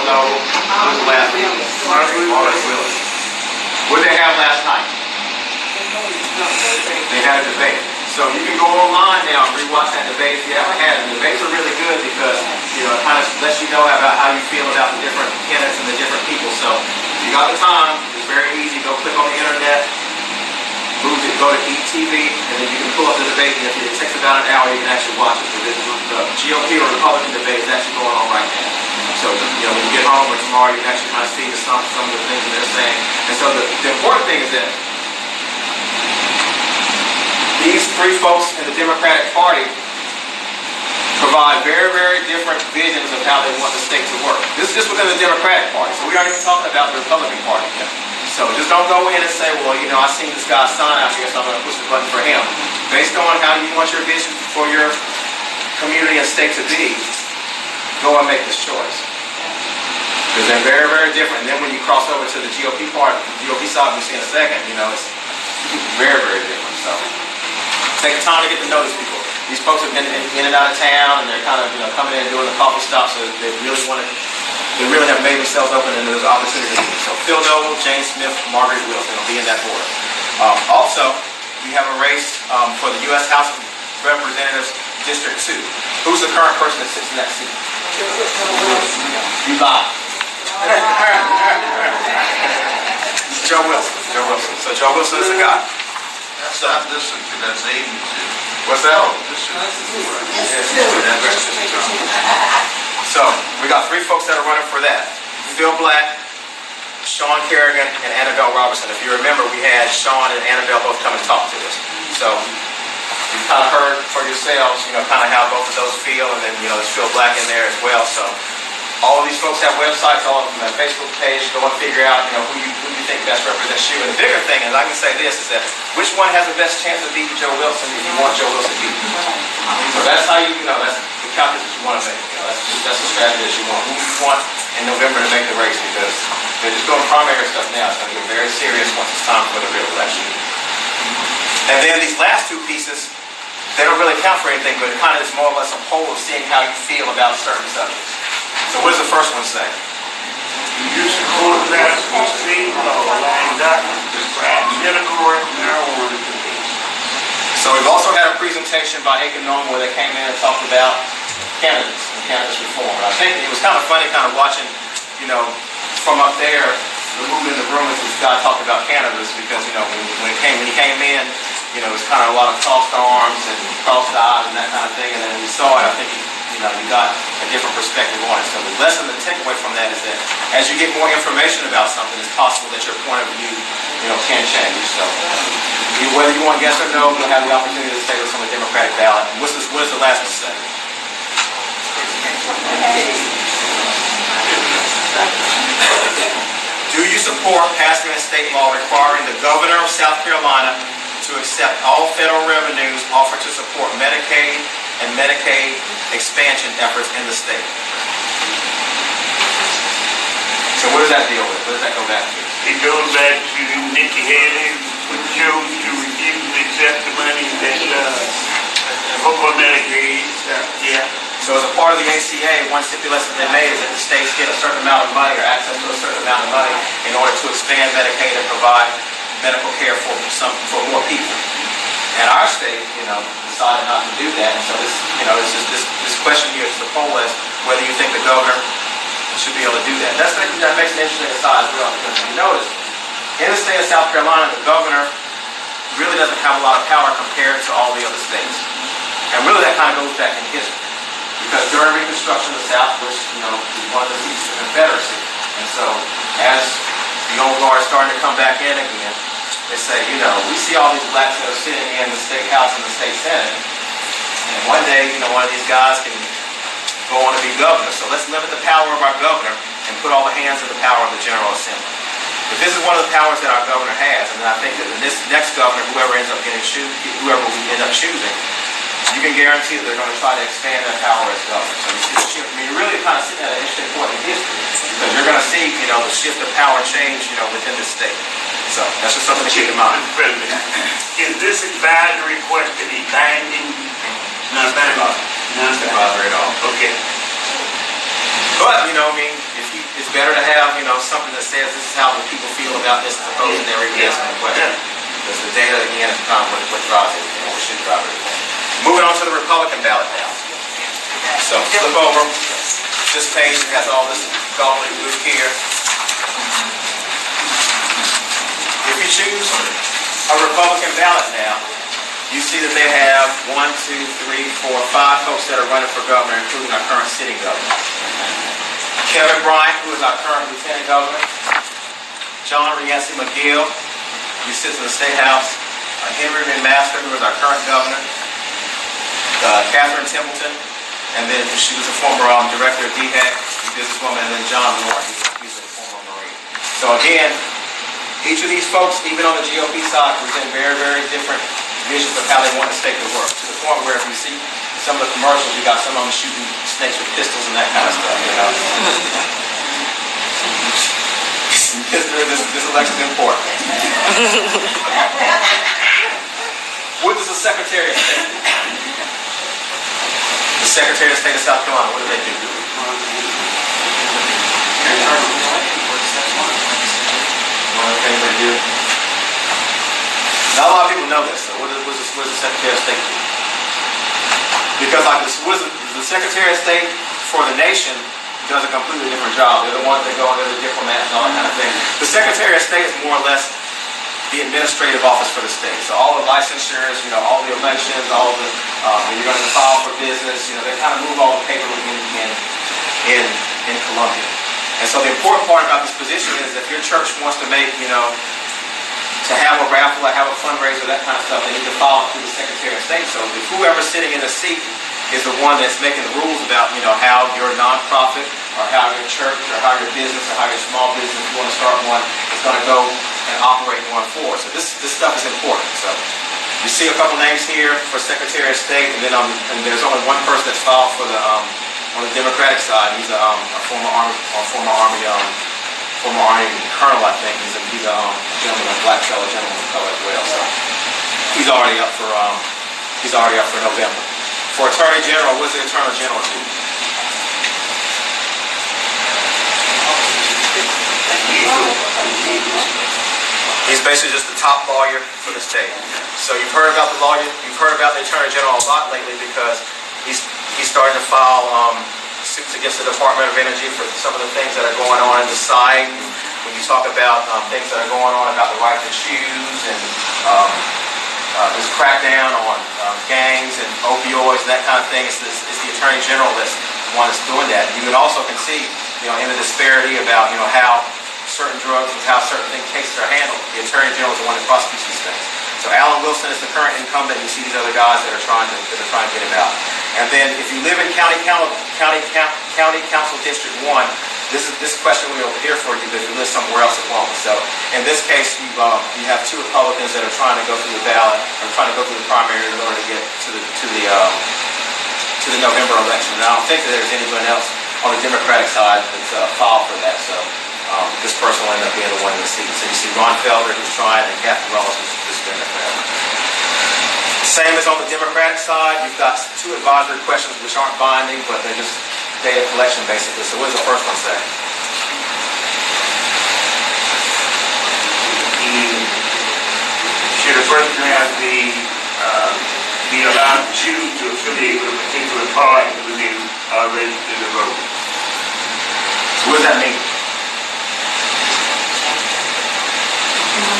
Phil Noble. Who was the last meeting? Maurice Willis. What did they have last night? They had a debate. So you can go online now and rewatch that debate if you haven't had it. The debates are really good because, you know, it kind of lets you know about how you feel about the different candidates and the different people. So if you got the time, it's very easy. Go click on the internet, go to ETV, and then you can pull up the debate. And if it takes about an hour, you can actually watch it. The GOP or Republican debate is actually going on right now. So, you know, when you get home or tomorrow, you can actually kind of see some of the things that they're saying. And so the important thing is that these three folks in the Democratic Party provide very, very different visions of how they want the state to work. This is just within the Democratic Party, so we aren't even talking about the Republican Party. So just don't go in and say, well, you know, I seen this guy's sign out here, so I'm going to push the button for him. Based on how you want your vision for your community and state to be, go and make this choice. Because they're very, very different. And then when you cross over to the GOP part, the GOP side, we'll see in a second, you know, it's very, very different. So take the time to get to know these people. These folks have been in and out of town, and they're kind of, you know, coming in and doing the coffee stops, so they really have made themselves open, and there's opportunity. So Phil Noble, James Smith, Margaret Wilson will be in that order. Also, we have a race for the U.S. House of Representatives, District 2. Who's the current person that sits in that seat? You lied. Joe Wilson. Joe Wilson. So Joe Wilson is the guy. That's not district, that's agency. What's that? So we got three folks that are running for that. Phil Black, Sean Kerrigan, and Annabelle Robertson. If you remember, we had Sean and Annabelle both come and talk to us. So you kind of heard for yourselves, you know, kind of how both of those feel, and then, you know, there's Phil Black in there as well. So all of these folks have websites, all of them have a Facebook page. Go and figure out, you know, who you think best represents you. And the bigger thing, and I can say this, is that which one has the best chance of beating Joe Wilson if you want Joe Wilson to beat? So that's how you know, that's the calculus that you want to make. You know, that's the strategy that you want. Who you want in November to make the race, because they're just doing primary stuff now. It's going to get very serious once it's time for the real election. And then these last two pieces, they don't really count for anything, but it kind of is more or less a poll of seeing how you feel about certain subjects. So what does the first one say? You support that vaccine law allowing doctors to prescribe medical marijuana to patients. So we've also had a presentation by Aiken where they came in and talked about cannabis and cannabis reform. And I think it was kind of funny kind of watching, you know, from up there, the movement in the room as this guy talked about cannabis, because, you know, when he came in, you know, it was kind of a lot of crossed arms and crossed eyes and that kind of thing. And then when we saw it, I think you got a different perspective on it. So the lesson to take away from that is that as you get more information about something, it's possible that your point of view, you know, can change. So whether you want yes or no, you'll have the opportunity to say what's on the Democratic ballot. And what does the last one say? Do you support passing a state law requiring the governor of South Carolina to accept all federal revenues offered to support Medicaid and Medicaid expansion efforts in the state? So what does that deal with? What does that go back to? It goes back to Nikki Haley, who chose to refuse to accept the money that for Medicaid. Yeah. So as a part of the ACA, one stipulation they made is that the states get a certain amount of money or access to a certain amount of money in order to expand Medicaid and provide medical care for more people. And our state, you know, decided not to do that. And so this, you know, it's just this question here is the poll as whether you think the governor should be able to do that. That makes an interesting aside as well, because you notice in the state of South Carolina, the governor really doesn't have a lot of power compared to all the other states. And really that kind of goes back in history. Because during Reconstruction, the South was, you know, one of the seats of the Confederacy. And so as the old guard is starting to come back in again, they say, you know, we see all these blacks that are sitting in the state house and the state senate, and one day, you know, one of these guys can go on to be governor. So let's limit the power of our governor and put all the hands in the power of the General Assembly. But this is one of the powers that our governor has, and I think that this next governor, whoever we end up choosing, you can guarantee that they're going to try to expand that power as governor. So you see the shift. I mean, you're really kind of sitting at an interesting point in history, because you're going to see, you know, the shift of power change, you know, within the state. So that's just something to keep in mind. Mr. President, is this advisory question a binding? Not binding. Not advisory at all. Okay. But, you know, I mean, if you it's better to have, something that says this is how the people feel about this as opposed to every asking a question. Because the data, again, is kind of what drives it, what should drive it. Moving on to the Republican ballot now. So flip over. This page has all this gobbledygook here. If you choose a Republican ballot now, you see that they have 1, 2, 3, 4, 5 folks that are running for governor, including our current sitting governor. Kevin Bryant, who is our current lieutenant governor. John Rienzi McGill, who sits in the State House. Henry McMaster, who is our current governor. Catherine Templeton, and then she was a former director of DHEC, businesswoman, and then John Moore, he's a former Marine. So again, each of these folks, even on the GOP side, present very, very different visions of how they want the state to work. To the point where if you see some of the commercials, you got some of them shooting snakes with pistols and that kind of stuff, This election is important. What does the Secretary of State do? The Secretary of State of South Carolina, what do they do? One of the things they do. Not a lot of people know this. So what does the Secretary of State do? Because like this, the Secretary of State for the nation does a completely different job. They're the ones that go under the diplomats and all that kind of thing. The Secretary of State is more or less the administrative office for the state. So all the licensures, all the elections, all the when you're going to file for business, they kind of move all the paperwork in Columbia. And so the important part about this position is if your church wants to make, to have a raffle, have a fundraiser, that kind of stuff, they need to file it through the Secretary of State. So if whoever's sitting in the seat is the one that's making the rules about, how your nonprofit or how your church or how your business or how your small business, if you want to start one, is going to go and operate going forward. So this stuff is important. So you see a couple names here for Secretary of State, and then and there's only one person that's filed for the on the Democratic side. He's a former Army colonel, I think. He's a gentleman, a black fellow gentleman of color as well. So he's already up for November. For Attorney General, what does the Attorney General do? He's basically just the top lawyer for the state. So you've heard about the lawyer, you've heard about the Attorney General a lot lately because he's starting to file suits against the Department of Energy for some of the things that are going on in the site. When you talk about things that are going on about the right to choose and this crackdown on gangs and opioids and that kind of thing, it's the Attorney General that's the one that's doing that. You can also see, in the disparity about, how certain drugs and how certain cases are handled. The Attorney General is the one that prosecutes these things. So Alan Wilson is the current incumbent. You see these other guys that are trying to get him out. And then if you live in County Council District 1, this question will be here for you if you live somewhere else at home. So in this case, you have two Republicans that are trying to go through the ballot or trying to go through the primary in order to get to the November election. And I don't think that there's anyone else on the Democratic side that's filed for that. So this person will end up being the one in the seat. So you see Ron Felder, who's trying, and Kathy Wallace, who's Democrat. Same as on the Democratic side, you've got two advisory questions which aren't binding, but they're just data collection basically. So what does the first one say? Should a person be allowed to choose to affiliate with a particular party when they are registered to vote? So what does that mean?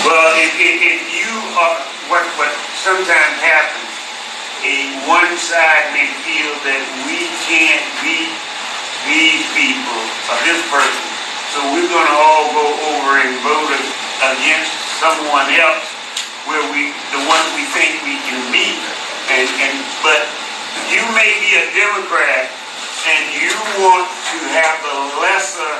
Well, if you are, what sometimes happens, one side may feel that we can't beat these people or this person, so we're going to all go over and vote against someone else where the one we think we can beat. But you may be a Democrat and you want to have the lesser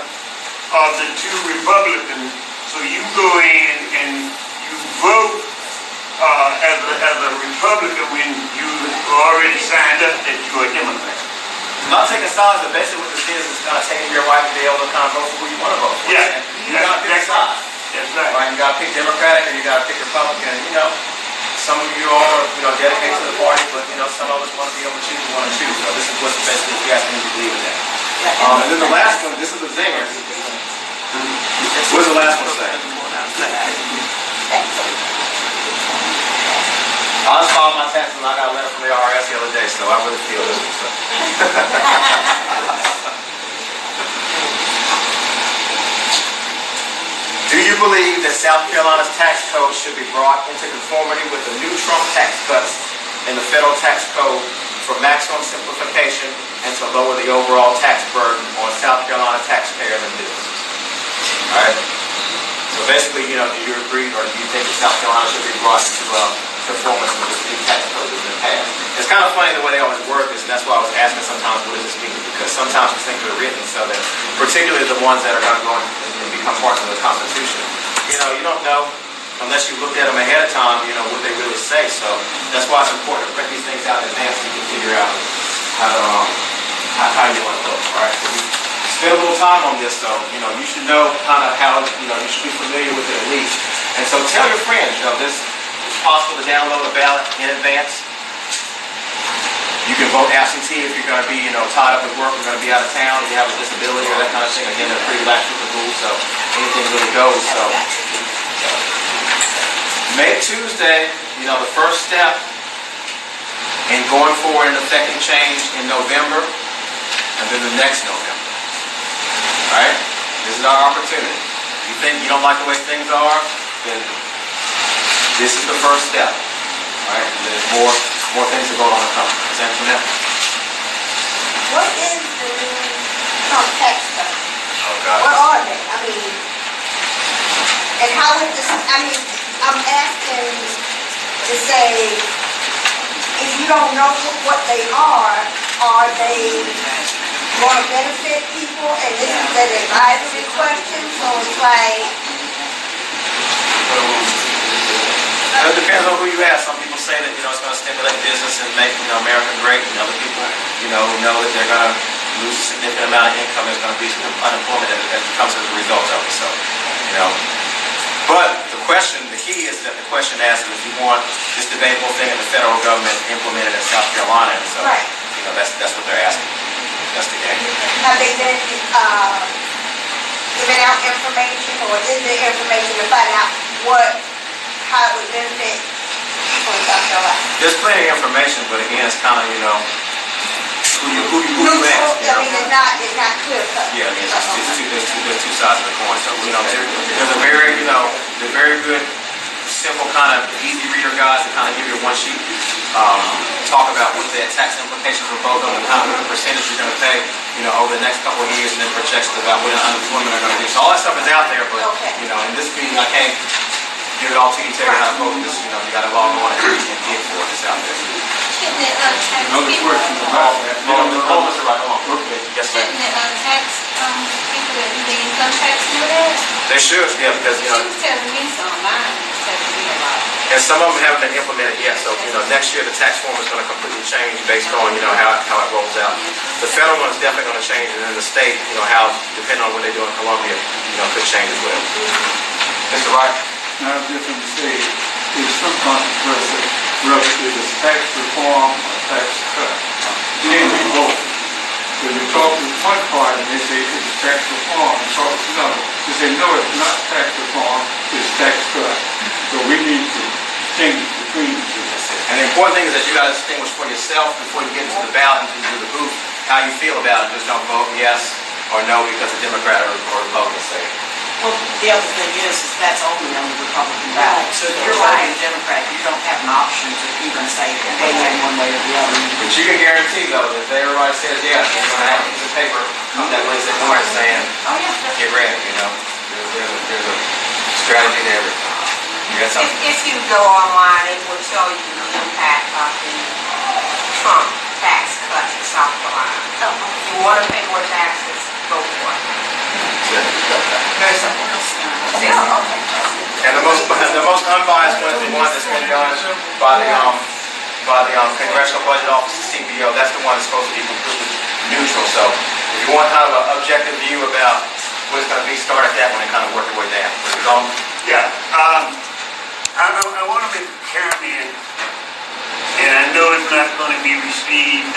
of the two Republicans. So you go in and you vote as a Republican when you already signed up that you're a Democrat. Not taking sides, but basically what this is kind of taking your right to be able to kind of vote for who you want to vote for. Yeah. You got to pick a side. That's right. Right. You got to pick Democratic or you got to pick Republican. And, some of you all are, dedicated to the party, but, some of us want to be able to choose what we want to choose. So this is what's basically, if you guys need to believe in that. And then the last one, this is the zinger. What does the last one say? I just filed my taxes and I got a letter from the IRS the other day, so I really feel this one. Do you believe that South Carolina's tax code should be brought into conformity with the new Trump tax cuts in the federal tax code for maximum simplification and to lower the overall tax burden on South Carolina taxpayers and businesses? All right. So basically, do you agree, or do you think that South Carolina should be brought into conformance with this new tax code that's been passed? It's kind of funny the way they always word this, and that's why I was asking sometimes, what does this mean? Because sometimes these things are written so that, particularly the ones that are going to go and become parts of the Constitution, you don't know unless you looked at them ahead of time, what they really say. So that's why it's important to print these things out in advance so you can figure out how you want to look. All right. So spend a little time on this, though. You should know kind of how, you should be familiar with it at least. And so tell your friends, this is possible to download a ballot in advance. You can vote absentee if you're going to be, tied up with work, you're going to be out of town, you have a disability or that kind of thing. Again, they're pretty lax with the rules, so anything really goes. So make Tuesday, the first step in going forward and affecting change in November and then the next November. All right? This is our opportunity. You think you don't like the way things are, then this is the first step. All right? And there's more things to go on to come. Is that from that? What is the new Trump tax cut? Oh, God. What are they? And how would this, I'm asking to say, if you don't know what they are they going to benefit people? And this is an advisory question, so it's like... It depends on who you ask. Some people say that, it's going to stimulate business and make, America great. And other people, know that they're going to lose a significant amount of income. There's going to be some unemployment that comes as a result of it. So, But the key is that the question asks is if you want this debatable thing in the federal government implemented in South Carolina. And so, right. That's what they're asking. That's the game. Have they been giving out information, or is there information to find out how it would benefit people in South Carolina? There's plenty of information, but again, it's kind of, who you ask. It's not clear cut. Yeah, there's two sides of the coin. So, there's a very, they're very good, simple kind of easy reader guides that kind of give you one sheet. Talk about what the tax implications of both of them, and how what percentage you're going to pay, over the next couple of years, and then projections about what unemployment are going to do. So all that stuff is out there, but, in this meeting, I can't give it all to you, tell you how to vote. This, you got to log on and get for it. It's out there. Another question about that. Hold on, Mr. Right, hold on. Yes, ma'am. Shouldn't the tax people that do the income tax know that? They should, yeah, because, She was telling me so online, telling me about it. and some of them haven't been implemented yet. So, next year the tax form is going to completely change based on, how it rolls out. The federal one is definitely going to change, and then the state, how, depending on what they do in Columbia, could change as well. Mr. Wright? Now, different state, there's some controversy relative to tax reform or tax cut. Then we vote. So you talk to one party and they say it's tax reform. You talk to another. They say, no, it's not tax reform, it's tax cut. So we need to distinguish between the two. And the important thing is that you got to distinguish for yourself before you get into the ballot and into the booth how you feel about it. Just don't vote yes or no because a Democrat or Republican say it. Well, the other thing is that's only on the Republican ballot. So if you're voting Democrat, you don't have an option to even say one way or the other. But you can guarantee, though, that if everybody says yes, you're going to have a piece of paper that lays it more saying, Oh, yeah. get ready, There's a strategy to everything. You got something? If you go online, it will show you the impact of the Trump tax cuts in South Carolina. If you want to pay more taxes, go for it. And the most unbiased one is the one that's been done by the Congressional Budget Office, the CBO. That's the one that's supposed to be completely neutral. So if you want kind of an objective view about what it's going to be, start at that one and kind of work your way down. Yeah. I want to make a comment, and I know it's not going to be received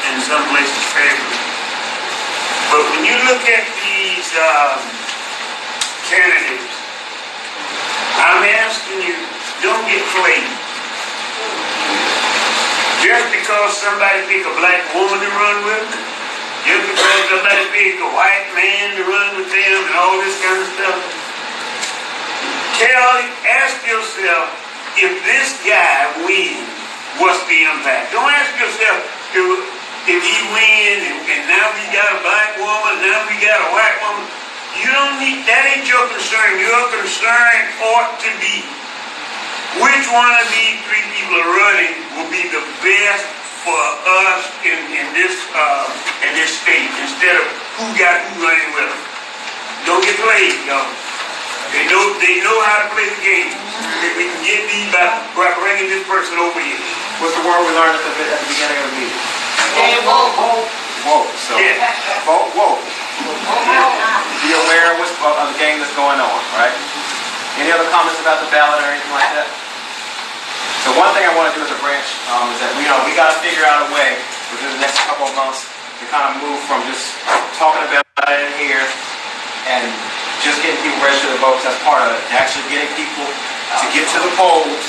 in some places favorably. But when you look at these get played. Just because somebody pick a black woman to run with them, just because somebody pick a white man to run with them and all this kind of stuff. Ask yourself, if this guy wins, what's the impact? Don't ask yourself if he wins and now we got a black woman, now we got a white woman. You don't need, that ain't your concern. Your concern ought to be which one of these three people are running will be the best for us in this state, instead of who got who running with them. Don't get played, y'all. They know how to play the game. We can get these by bringing this person over here. What's the word we learned at the beginning of the meeting? Whoa. So, Yeah. whoa. Be aware of the game that's going on, right? Any other comments about the ballot or anything like that? So one thing I want to do as a branch is that we got to figure out a way within the next couple of months to kind of move from just talking about it in here and just getting people registered to vote. That's part of it. To actually getting people to get to the polls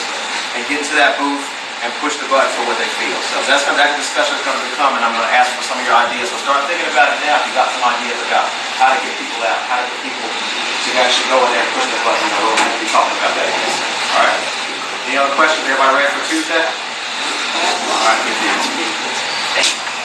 and get into that booth and push the button for what they feel. So that discussion is going to come, and I'm going to ask for some of your ideas. So start thinking about it now if you got some ideas about how to get people out, how to get people to actually go in there and push the button. We're going to be talking about that again. All right. Any other questions? Everybody ready for Tuesday? All right. Good deal.